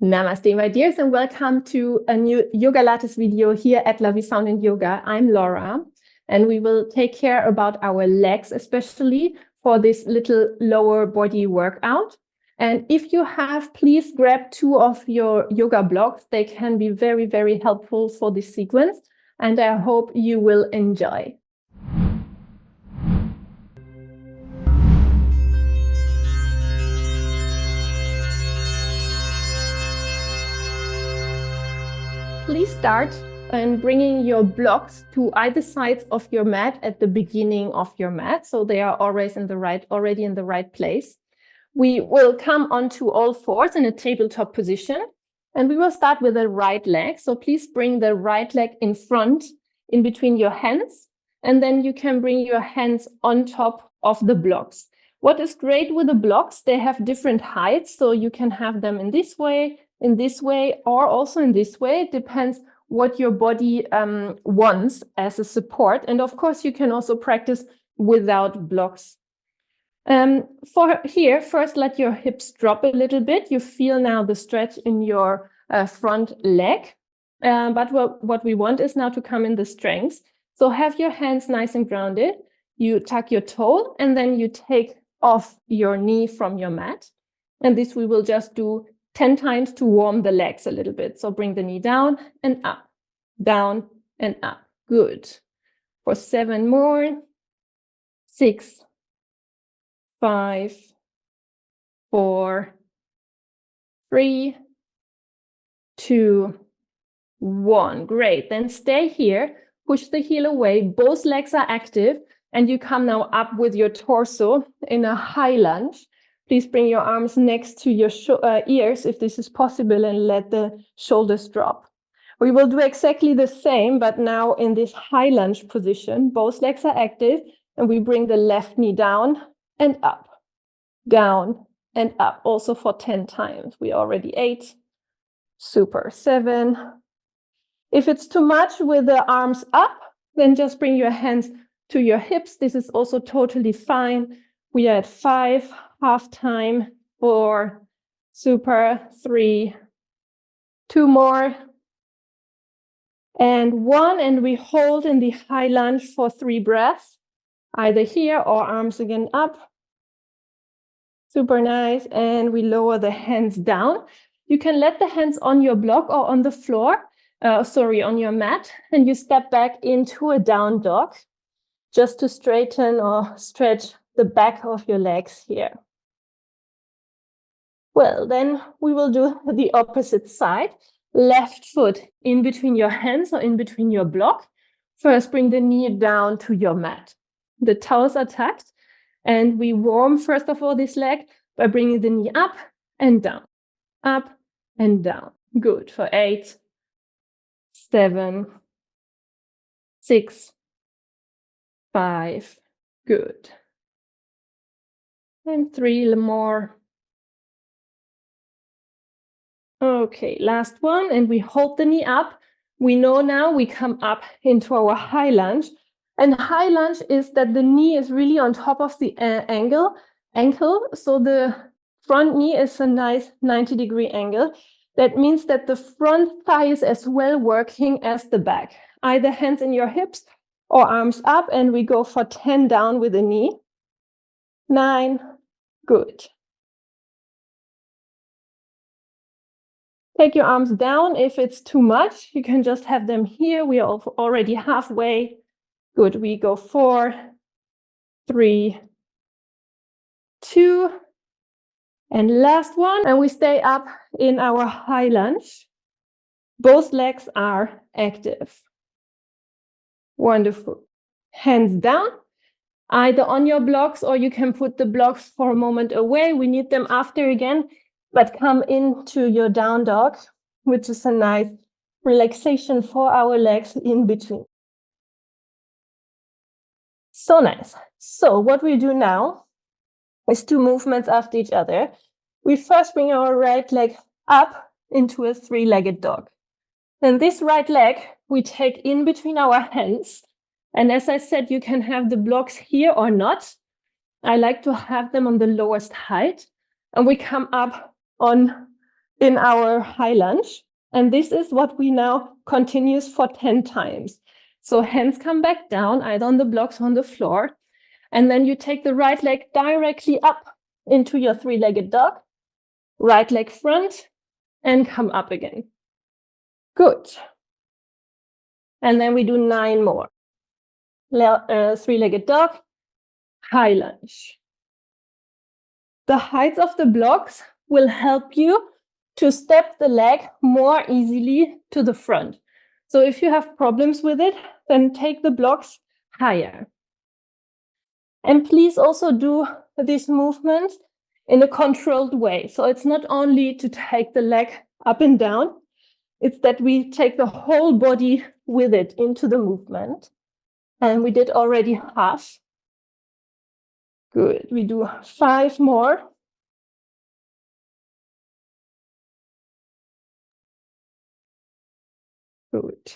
Namaste, my dears, and welcome to a new Yogalates video here at LaVi Sound and Yoga. I'm Laura, and we will take care about our legs, especially for this little lower body workout. And if you have, please grab 2 of your yoga blocks. They can be very, very helpful for this sequence, and I hope you will enjoy. Please start in bringing your blocks to either sides of your mat at the beginning of your mat, so they are always already in the right place. We will come onto all fours in a tabletop position, and we will start with the right leg. So please bring the right leg in front, in between your hands, and then you can bring your hands on top of the blocks. What is great with the blocks, they have different heights, so you can have them in this way, or also in this way. It depends what your body wants as a support. And of course, you can also practice without blocks. For here, first let your hips drop a little bit. You feel now the stretch in your front leg. But what we want is now to come in the strength. So have your hands nice and grounded. You tuck your toe, and then you take off your knee from your mat. And this we will just do 10 times to warm the legs a little bit. So bring the knee down and up, down and up. Good. For 7 more. 6, 5, 4, 3, 2, 1. Great. Then stay here. Push the heel away. Both legs are active. And you come now up with your torso in a high lunge. Please bring your arms next to your ears if this is possible, and let the shoulders drop. We will do exactly the same, but now in this high lunge position. Both legs are active, and we bring the left knee down and up, down and up, also for 10 times. We already 8. Super. 7. If it's too much with the arms up, then just bring your hands to your hips. This is also totally fine. We are at 5. Half time. 4, super. 3, 2 more, and 1. And we hold in the high lunge for 3 breaths, either here or arms again up. Super nice. And we lower the hands down. You can let the hands on your block or on the floor, on your mat, and you step back into a down dog just to straighten or stretch the back of your legs here. Well, then we will do the opposite side. Left foot in between your hands or in between your block. First, bring the knee down to your mat. The toes are tucked, and we warm, first of all, this leg by bringing the knee up and down, up and down. Good. For 8, 7, 6, 5. Good. And 3 more. Okay, last one, and we hold the knee up. We know now we come up into our high lunge, and high lunge is that the knee is really on top of the ankle, so the front knee is a nice 90-degree angle. That means that the front thigh is as well working as the back. Either hands in your hips or arms up, and we go for 10 down with the knee. 9, good. Take your arms down. If it's too much, you can just have them here. We are already halfway. Good. We go 4, 3, 2, and last one. And we stay up in our high lunge. Both legs are active. Wonderful. Hands down, either on your blocks, or you can put the blocks for a moment away. We need them after again. But come into your down dog, which is a nice relaxation for our legs in between. So nice. So what we do now is 2 movements after each other. We first bring our right leg up into a 3-legged dog. Then this right leg we take in between our hands. And as I said, you can have the blocks here or not. I like to have them on the lowest height. And we come up on in our high lunge. And this is what we now continues for 10 times. So hands come back down, either on the blocks or on the floor. And then you take the right leg directly up into your three-legged dog, right leg front, and come up again. Good. And then we do 9 more. Three-legged dog, high lunge. The height of the blocks will help you to step the leg more easily to the front. So if you have problems with it, then take the blocks higher. And please also do these movements in a controlled way. So it's not only to take the leg up and down, it's that we take the whole body with it into the movement. And we did already half. Good. We do 5 more. Good.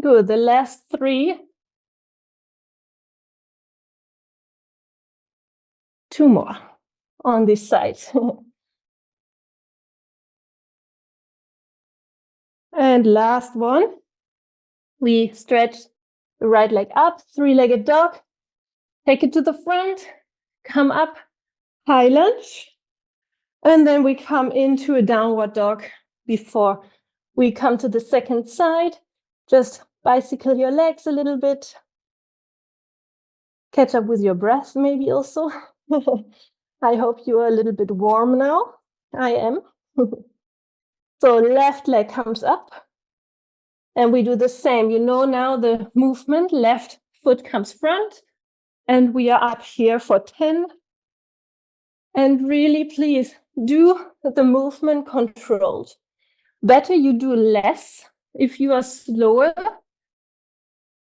Good. The last 3. 2 more on this side. And last one. We stretch the right leg up, three-legged dog. Take it to the front, come up, high lunge. And then we come into a downward dog before we come to the second side. Just bicycle your legs a little bit. Catch up with your breath maybe also. I hope you are a little bit warm now. I am. So left leg comes up. And we do the same. You know now the movement. Left foot comes front. And we are up here for 10. And really, please do the movement controlled. Better you do less if you are slower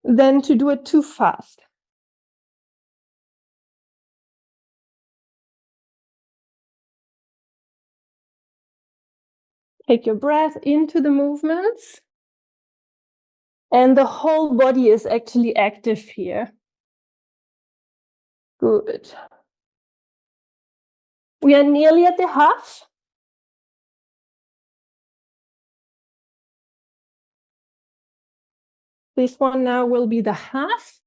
than to do it too fast. Take your breath into the movements. And the whole body is actually active here. Good. We are nearly at the half. This one now will be the half.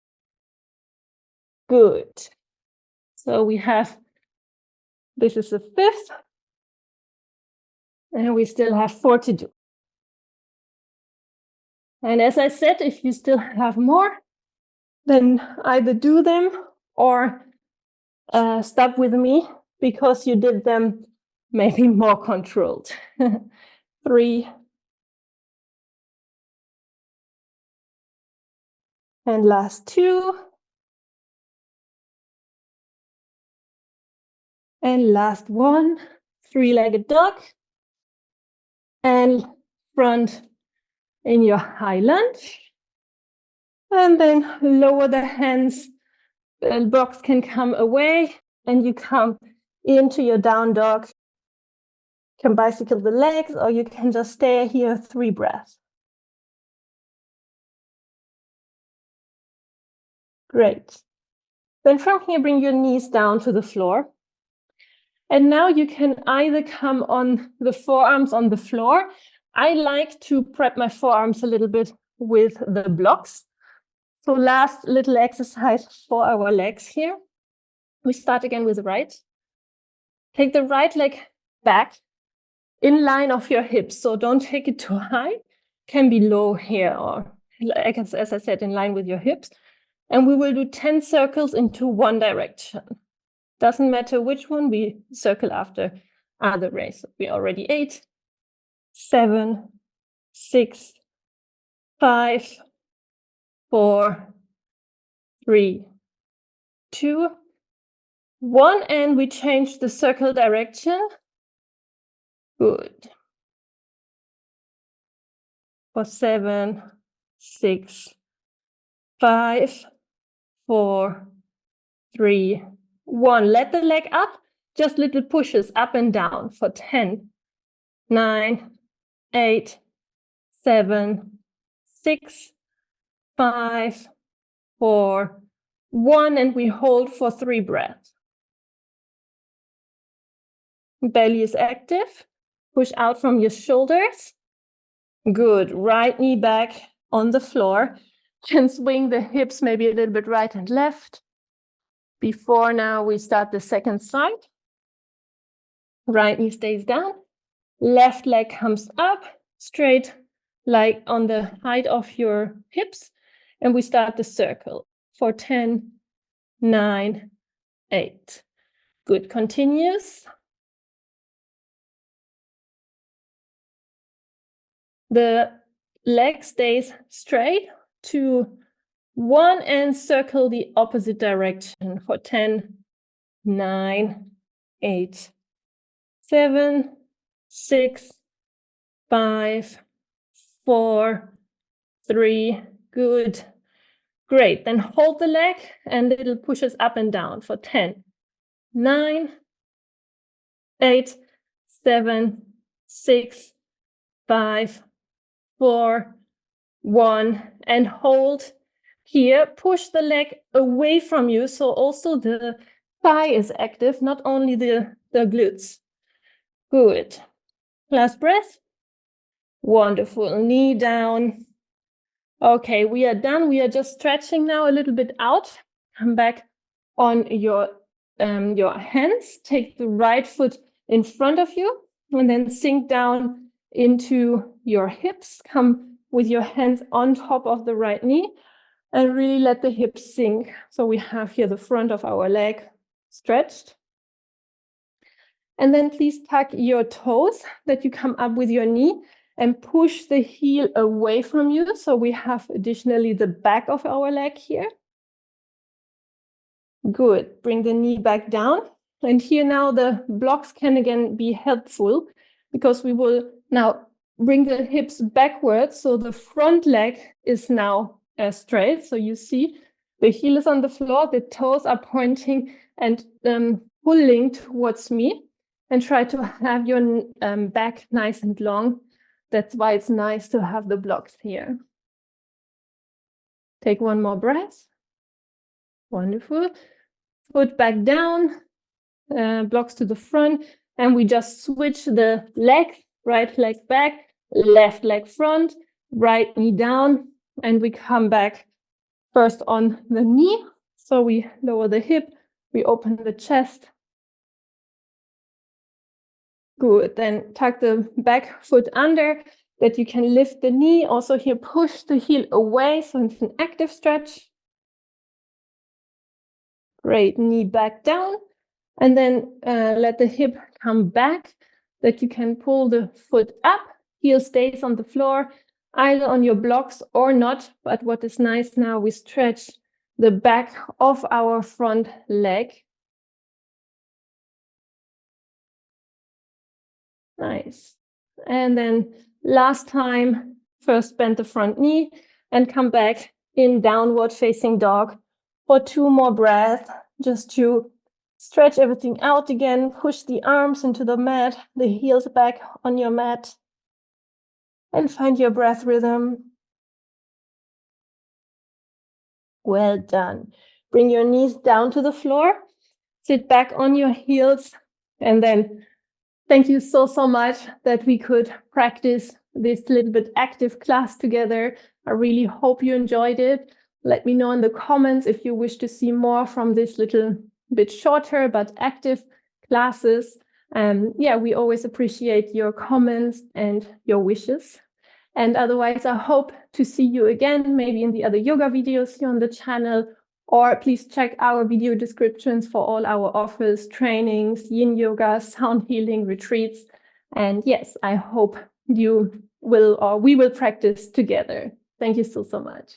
Good. So we have, this is the 5th. And we still have 4 to do. And as I said, if you still have more, then either do them or stop with me because you did them maybe more controlled. 3. And last 2. And last 1. Three-legged dog. And front in your high lunge. And then lower the hands. The box can come away and you come into your down dog. You can bicycle the legs or you can just stay here 3 breaths. Great. Then from here, bring your knees down to the floor. And now you can either come on the forearms on the floor. I like to prep my forearms a little bit with the blocks. So last little exercise for our legs here. We start again with the right. Take the right leg back in line of your hips. So don't take it too high. Can be low here or, as I said, in line with your hips. And we will do 10 circles into one direction. Doesn't matter which one we circle after other race. We already 8, 7, 6, 5, 4, 3, 2, 1. And we change the circle direction. Good. For 7, 6, 5, 4, 3, 1. Let the leg up, just little pushes up and down for 10, 9, 8, 7, 6, 5, 4, 1, and we hold for 3 breaths. Belly is active. Push out from your shoulders. Good. Right knee back on the floor. Can swing the hips maybe a little bit right and left. Before now we start the second side. Right knee stays down. Left leg comes up, straight, like on the height of your hips. And we start the circle for 10, 9, 8. Good. Continues. The leg stays straight to 1 and circle the opposite direction for 10, 9, 8, 7, 6, 5, 4, 3. Good. Great. Then hold the leg and it'll push us up and down for 10, 9, 8, 7, 6, 5, 4, 1, and hold. Here, push the leg away from you, so also the thigh is active, not only the glutes. Good. Last breath. Wonderful. Knee down. Okay, we are done. We are just stretching now a little bit out. Come back on your hands. Take the right foot in front of you and then sink down into your hips. Come with your hands on top of the right knee. And really let the hips sink. So we have here the front of our leg stretched. And then please tuck your toes that you come up with your knee and push the heel away from you. So we have additionally the back of our leg here. Good. Bring the knee back down. And here now the blocks can again be helpful because we will now bring the hips backwards. So the front leg is now straight. So you see the heel is on the floor, the toes are pointing and pulling towards me, and try to have your back nice and long. That's why it's nice to have the blocks here. Take one more breath. Wonderful. Foot back down, blocks to the front, and we just switch the legs, right leg back, left leg front, right knee down, and we come back first on the knee. So we lower the hip, we open the chest. Good. Then tuck the back foot under that you can lift the knee. Also here, push the heel away. So it's an active stretch. Great. Knee back down. And then let the hip come back that you can pull the foot up. Heel stays on the floor, either on your blocks or not. But what is nice now, we stretch the back of our front leg. Nice. And then last time, first bend the front knee and come back in downward facing dog for 2 more breaths, just to stretch everything out again, push the arms into the mat, the heels back on your mat, and find your breath rhythm. Well done. Bring your knees down to the floor, sit back on your heels, and then thank you so much that we could practice this little bit active class together. I really hope you enjoyed it. Let me know in the comments if you wish to see more from this little bit shorter but active classes. Yeah, we always appreciate your comments and your wishes. And otherwise, I hope to see you again, maybe in the other yoga videos here on the channel, or please check our video descriptions for all our offers, trainings, yin yoga, sound healing retreats. And yes, I hope you will, or we will practice together. Thank you so much.